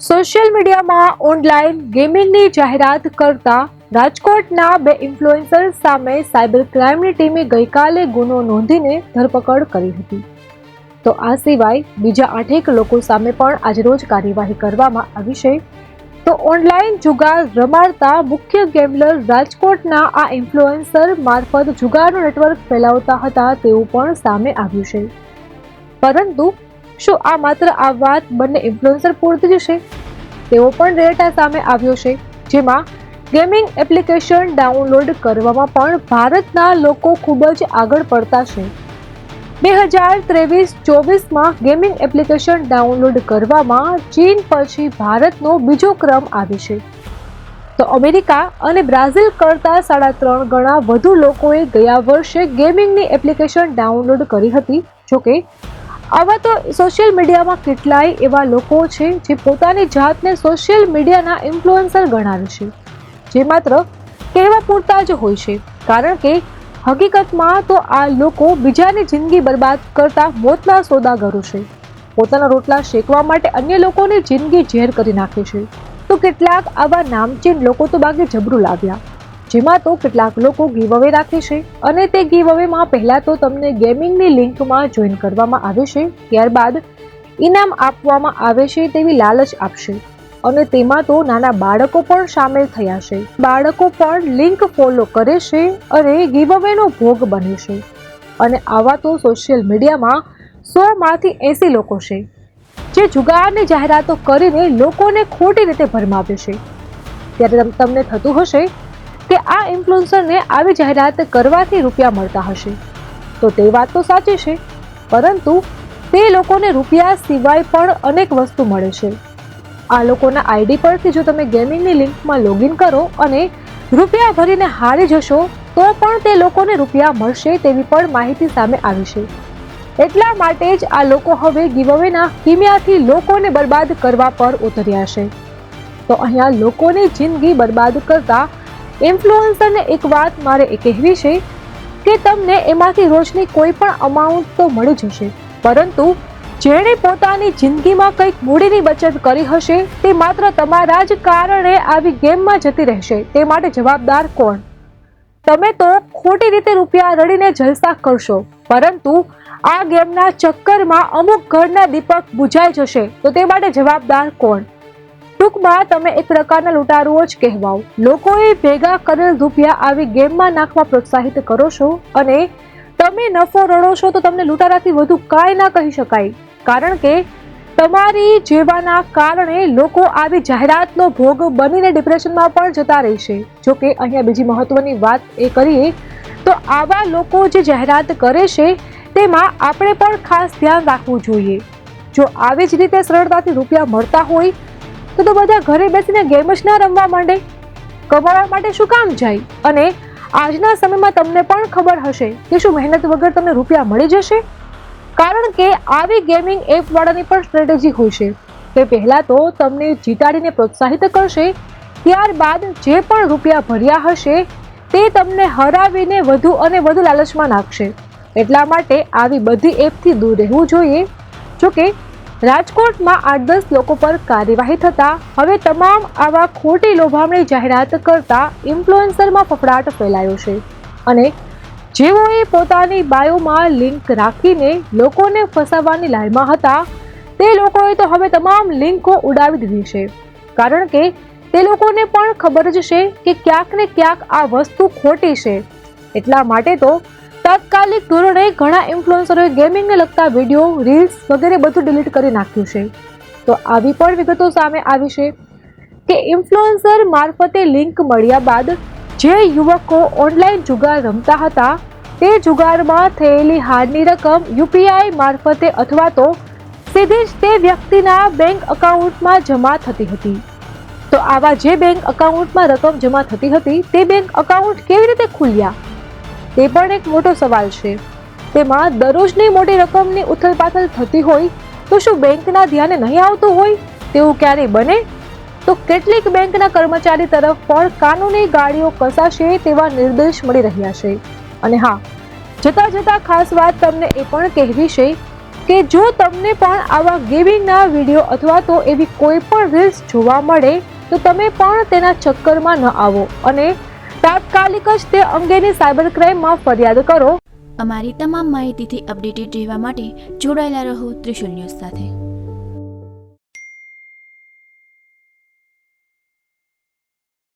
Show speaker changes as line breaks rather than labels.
Social મીડિયામાં online ગેમિંગની જાહેરાત કરતા રાજકોટના બે ઇન્ફ્લુએન્સર સામે સાયબર ક્રાઇમની ટીમે ગઈકાલે ગુનો નોંધીને ધરપકડ કરી હતી. તો આ સિવાય બીજા 8 લોકો સામે પણ આજરોજ કાર્યવાહી કરવામાં આવી છે. તો ઓનલાઈન જુગાર રમાડતા મુખ્ય ગેમલર રાજકોટના આ ઇન્ફ્લુએન્સર મારફત જુગારનું નેટવર્ક ફેલાવતા હતા તેવું પણ સામે આવ્યું છે. પરંતુ શું આ માત્ર આ વાત બંને ઇન્ફ્લુએન્સર પૂરતી જ છે? તેવો પણ ડેટા સામે આવ્યો છે, જેમાં ગેમિંગ એપ્લિકેશન ડાઉનલોડ કરવામાં પણ ભારતના લોકો ખૂબ જ આગળ પડતા છે. 2023-24માં ગેમિંગ એપ્લિકેશન ડાઉનલોડ કરવામાં ચીન પછી ભારતનો બીજો ક્રમ આવે છે. તો અમેરિકા અને બ્રાઝિલ કરતાં 3.5 ગણા વધુ લોકોએ ગયા વર્ષે ગેમિંગની એપ્લિકેશન ડાઉનલોડ કરી હતી. જોકે આવા તો સોશિયલ મીડિયામાં કેટલાય એવા લોકો છે જે પોતાની જાતને સોશિયલ મીડિયાના ઇન્ફ્લુએન્સર ગણાવે છે, જે માત્ર કહેવા પૂરતા જ હોય છે. કારણ કે હકીકતમાં તો આ લોકો બીજાની જિંદગી બરબાદ કરતા મોતના સોદાગરો છે. પોતાના રોટલા શેકવા માટે અન્ય લોકોની જિંદગી ઝેર કરી નાખે છે. તો કેટલાક આવા નામચીન લોકો તો બાકી જબરું લાવ્યા, જેમાં તો કેટલાક લોકો ગીવ અવે રાખે છે અને તે ગીવ અવેમાં પહેલા તો તમને ગેમિંગની લિંકમાં જોઈન કરવામાં આવે છે, ત્યારબાદ ઇનામ આપવામાં આવે છે તેવી લાલચ આપશે અને તેમાં તો નાના બાળકો પણ સામેલ થયા છે. બાળકો પણ લિંક ફોલો કરે છે અને ગીવ અવેનો ભોગ બને છે. અને આવા તો સોશિયલ મીડિયામાં 100માંથી 80 લોકો છે જે જુગારની જાહેરાતો કરીને લોકોને ખોટી રીતે ભરમાવે છે. ત્યારે તમને થતું હશે કે આ ઇન્ફ્લુએન્સરને આવી જાહેરાત કરવાથી રૂપિયા મળતા હશે. તો તે વાત તો સાચી છે, પરંતુ તે લોકોને રૂપિયા સિવાય પણ અનેક વસ્તુ મળે છે. આ લોકોના આઈડી પરથી જો તમે ગેમિંગની લિંકમાં લોગિન કરો અને રૂપિયા ભરીને હારી જશો તો પણ તે લોકોને રૂપિયા મળશે તેવી પણ માહિતી સામે આવી છે. એટલા માટે જ આ લોકો હવે ગીવ અવેના કિમિયાથી લોકોને બરબાદ કરવા પર ઉતર્યા છે. તો અહીંયા લોકોની જિંદગી બરબાદ કરતા ઇન્ફ્લુએન્સરને એક વાત મારે એ કહેવી છે કે તમને એમાંથી રોજની કોઈ પણ અમાઉન્ટ તો મળી જશે, પરંતુ જેણે પોતાની જિંદગીમાં કંઈક મૂડીની બચત કરી હશે તે માત્ર તમારા જ કારણે આવી ગેમમાં જતી રહેશે. તે માટે જવાબદાર કોણ? તમે તો ખોટી રીતે રૂપિયા રડીને જલસા કરશો, પરંતુ આ ગેમના ચક્કરમાં અમુક ઘરના દીપક બુઝાઈ જશે, તો તે માટે જવાબદાર કોણ? ટૂંકમાં તમે એક પ્રકારના લૂંટારુઓ જ કહેવાઓ. લોકોએ ભેગા કરેલ રૂપિયા આવી ગેમમાં નાખવા પ્રોત્સાહિત કરો છો અને તમે નફો રડો છો, તો તમને લૂંટારાથી વધુ કાંઈ ના કહી શકાય. કારણ કે તમારી જેવાના કારણે લોકો આવી જાહેરાતનો ભોગ બનીને ડિપ્રેશનમાં પણ જતા રહેશે. જોકે અહીંયા બીજી મહત્વની વાત એ કરીએ તો આવા લોકો જે જાહેરાત કરે છે તેમાં આપણે પણ ખાસ ધ્યાન રાખવું જોઈએ. જો આવી જ રીતે સરળતાથી રૂપિયા મળતા હોય તો બધા ઘરે બેસીને ગેમ જ ના રમવા માંડે, કમાવા માટે શું કામ જાય? અને આજના સમયમાં તમને પણ ખબર હશે કે શું મહેનત વગર તમને રૂપિયા મળી જશે? કારણ કે આવી ગેમિંગ એપ વાળાની પણ સ્ટ્રેટેજી હોય છે કે પહેલા તો તમને જીતાડીને પ્રોત્સાહિત કરશે, ત્યારબાદ જે પણ રૂપિયા ભર્યા હશે તે તમને હરાવીને વધુ અને વધુ લાલચમાં નાખશે. એટલા માટે આવી બધી એપથી દૂર રહેવું જોઈએ. જોકે રાજકોટમાં 8-10 લોકો પર કાર્યવાહી થતા હવે તમામ આવા ખોટી લોભામણી જાહેરાત કરતા ઇન્ફ્લુએન્સરમાં ફફડાટ ફેલાયો છે અને જેઓએ પોતાની બાયોમાં લિંક રાખીને લોકોને ફસાવવાની લાઈનમાં હતા તે લોકોએ તો હવે તમામ લિંકો ઉડાવી દીધી છે. કારણ કે તે લોકોને પણ ખબર જ છે કે ક્યાંક ને ક્યાંક આ વસ્તુ ખોટી છે. એટલા માટે તો તાત્કાલિક ધોરણે ઘણા ઇન્ફ્લુએન્સરોએ ગેમિંગને લગતા વિડીયો, રીલ્સ વગેરે બધું ડિલીટ કરી નાખ્યું છે. તો આવી પણ વિગતો સામે આવી છે કે ઇન્ફ્લુએન્સર મારફતે લિંક મળ્યા બાદ જે યુવકો ઓનલાઈન જુગાર રમતા હતા તે જુગારમાં થયેલી હારની રકમ યુપીઆઈ મારફતે અથવા તો સીધી જ તે વ્યક્તિના બેંક એકાઉન્ટમાં જમા થતી હતી. તો આવા જે બેંક એકાઉન્ટમાં રકમ જમા થતી હતી તે બેંક એકાઉન્ટ કેવી રીતે ખુલ્યા? તે પણ એક મોટો સવાલ છે. તેમાં દરરોજની મોટી રકમની ઉથલપાથલ થતી હોય તો શું બેંકના ધ્યાને નહીં આવતું હોય? તેવું ક્યારેય બને? તો કેટલીક બેંકના કર્મચારી તરફ પણ કાનૂની ગાડીઓ કસાશે તેવા નિર્દેશ મળી રહ્યા છે. અને હા, જતા જતા ખાસ વાત તમને એ પણ કહેવી છે કે જો તમને પણ આવા ગેમિંગના વિડીયો અથવા તો એવી કોઈ પણ રીલ્સ જોવા મળે તો તમે પણ તેના ચક્કરમાં ન આવો અને તાત્કાલિક જ તે અંગેની સાયબર ક્રાઇમમાં ફરિયાદ કરો.
અમારી તમામ માહિતીથી અપડેટેડ રહેવા માટે જોડાયેલા રહો ત્રિશુલ ન્યૂઝ સાથે.